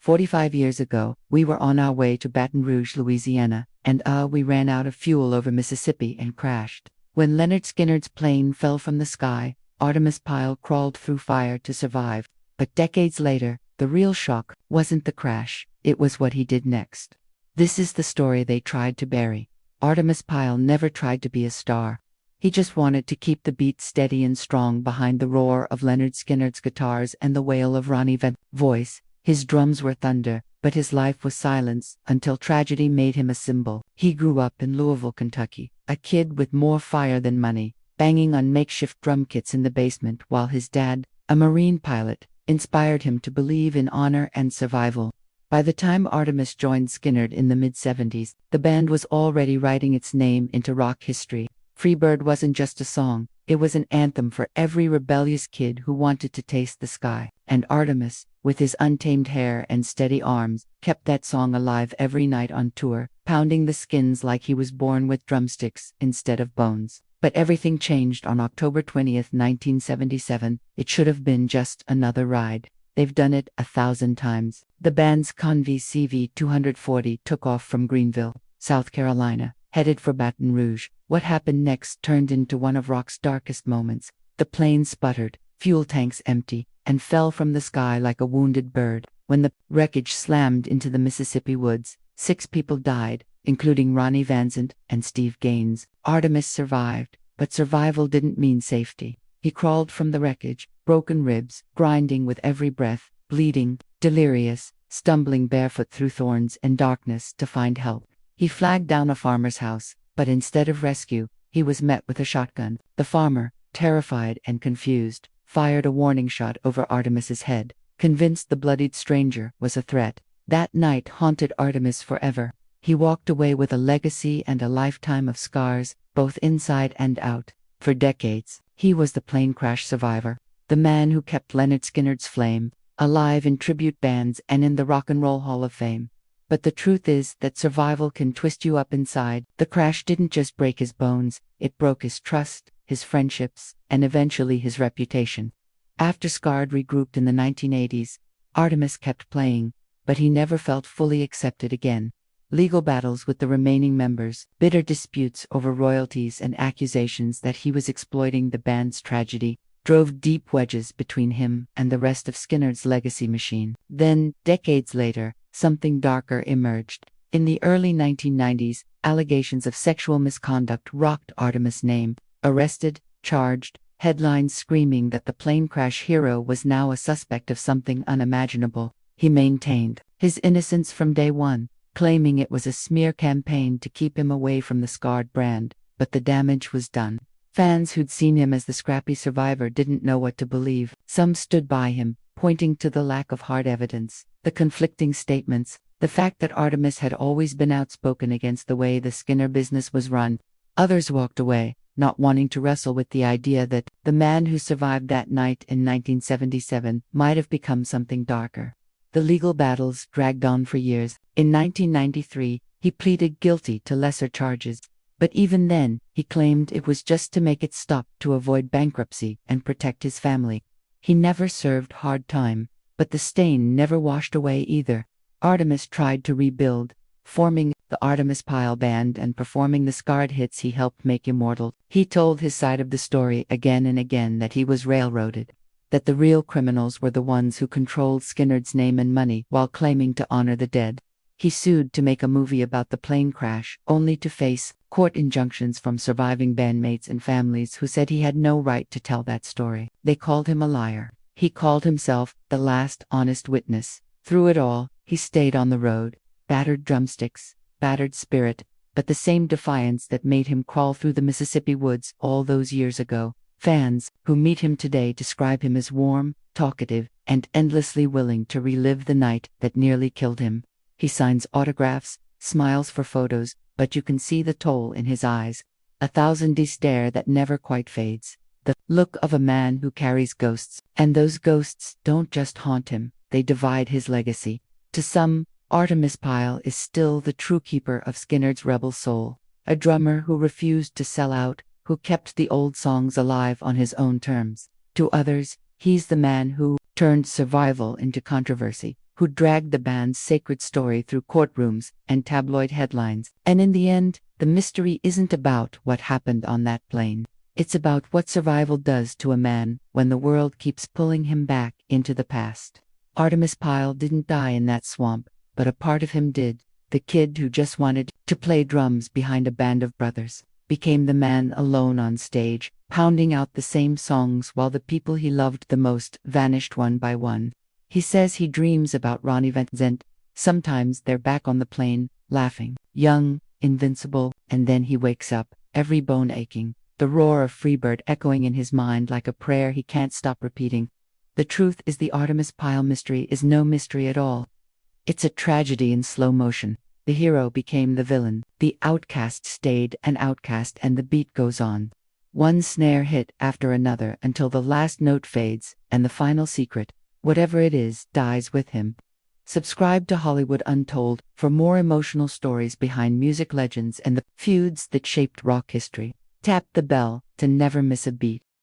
45 years ago, we were on our way to Baton Rouge, Louisiana, and we ran out of fuel over Mississippi and crashed. When Lynyrd Skynyrd's plane fell from the sky, Artimus Pyle crawled through fire to survive. But decades later, the real shock wasn't the crash, it was what he did next. This is the story they tried to bury. Artimus Pyle never tried to be a star. He just wanted to keep the beat steady and strong behind the roar of Lynyrd Skynyrd's guitars and the wail of Ronnie Van's voice. His drums were thunder, but his life was silence until tragedy made him a symbol. He grew up in Louisville, Kentucky, a kid with more fire than money, banging on makeshift drum kits in the basement while his dad, a Marine pilot, inspired him to believe in honor and survival. By the time Artimus joined Skynyrd in the mid-70s, the band was already writing its name into rock history. Freebird wasn't just a song, it was an anthem for every rebellious kid who wanted to taste the sky. And Artimus, with his untamed hair and steady arms, kept that song alive every night on tour, pounding the skins like he was born with drumsticks instead of bones. But everything changed on October 20th, 1977. It should have been just another ride. They've done it 1,000 times. The band's Convy CV-240 took off from Greenville, South Carolina, headed for Baton Rouge. What happened next turned into one of rock's darkest moments. The plane sputtered, fuel tanks empty, and fell from the sky like a wounded bird. When the wreckage slammed into the Mississippi woods, 6 people died, including Ronnie Van Zant and Steve Gaines. Artimus survived, but survival didn't mean safety. He crawled from the wreckage, broken ribs, grinding with every breath, bleeding, delirious, stumbling barefoot through thorns and darkness to find help. He flagged down a farmer's house, but instead of rescue, he was met with a shotgun. The farmer, terrified and confused, fired a warning shot over Artimus's head, convinced the bloodied stranger was a threat. That night haunted Artimus forever. He walked away with a legacy and a lifetime of scars, both inside and out. For decades, he was the plane crash survivor, the man who kept Lynyrd Skynyrd's flame alive in tribute bands and in the Rock and Roll Hall of Fame. But the truth is that survival can twist you up inside. The crash didn't just break his bones, it broke his trust, his friendships, and eventually his reputation. After Skynyrd regrouped in the 1980s, Artimus kept playing, but he never felt fully accepted again. Legal battles with the remaining members, bitter disputes over royalties and accusations that he was exploiting the band's tragedy, drove deep wedges between him and the rest of Skynyrd's legacy machine. Then, decades later, something darker emerged. In the early 1990s, allegations of sexual misconduct rocked Artimus' name. Arrested, charged, headlines screaming that the plane crash hero was now a suspect of something unimaginable. He maintained his innocence from day one, claiming it was a smear campaign to keep him away from the Skynyrd brand, but the damage was done. Fans who'd seen him as the scrappy survivor didn't know what to believe. Some stood by him, pointing to the lack of hard evidence, the conflicting statements, the fact that Artimus had always been outspoken against the way the Skynyrd business was run. Others walked away, not wanting to wrestle with the idea that the man who survived that night in 1977 might have become something darker. The legal battles dragged on for years. In 1993, he pleaded guilty to lesser charges. But even then, he claimed it was just to make it stop, to avoid bankruptcy and protect his family. He never served hard time, but the stain never washed away either. Artimus tried to rebuild, forming the Artimus Pyle Band and performing the Skynyrd hits he helped make immortal. He told his side of the story again and again, that he was railroaded, that the real criminals were the ones who controlled Skynyrd's name and money while claiming to honor the dead. He sued to make a movie about the plane crash, only to face court injunctions from surviving bandmates and families who said he had no right to tell that story. They called him a liar. He called himself the last honest witness. Through it all, he stayed on the road, battered drumsticks, battered spirit, but the same defiance that made him crawl through the Mississippi woods all those years ago. Fans who meet him today describe him as warm, talkative, and endlessly willing to relive the night that nearly killed him. He signs autographs, smiles for photos, but you can see the toll in his eyes, a thousand-day stare that never quite fades. The look of a man who carries ghosts, and those ghosts don't just haunt him, they divide his legacy. To some, Artimus Pyle is still the true keeper of Skynyrd's rebel soul, a drummer who refused to sell out, who kept the old songs alive on his own terms. To others, he's the man who turned survival into controversy, who dragged the band's sacred story through courtrooms and tabloid headlines. And in the end, the mystery isn't about what happened on that plane. It's about what survival does to a man when the world keeps pulling him back into the past. Artimus Pyle didn't die in that swamp, but a part of him did. The kid who just wanted to play drums behind a band of brothers became the man alone on stage, pounding out the same songs while the people he loved the most vanished one by one. He says he dreams about Ronnie Van Zant. Sometimes they're back on the plane, laughing, young, invincible, and then he wakes up, every bone aching, the roar of Freebird echoing in his mind like a prayer he can't stop repeating. The truth is the Artimus Pyle mystery is no mystery at all. It's a tragedy in slow motion. The hero became the villain, the outcast stayed an outcast, and the beat goes on. One snare hit after another until the last note fades, and the final secret, whatever it is, dies with him. Subscribe to Hollywood Untold for more emotional stories behind music legends and the feuds that shaped rock history. Tap the bell to never miss a beat.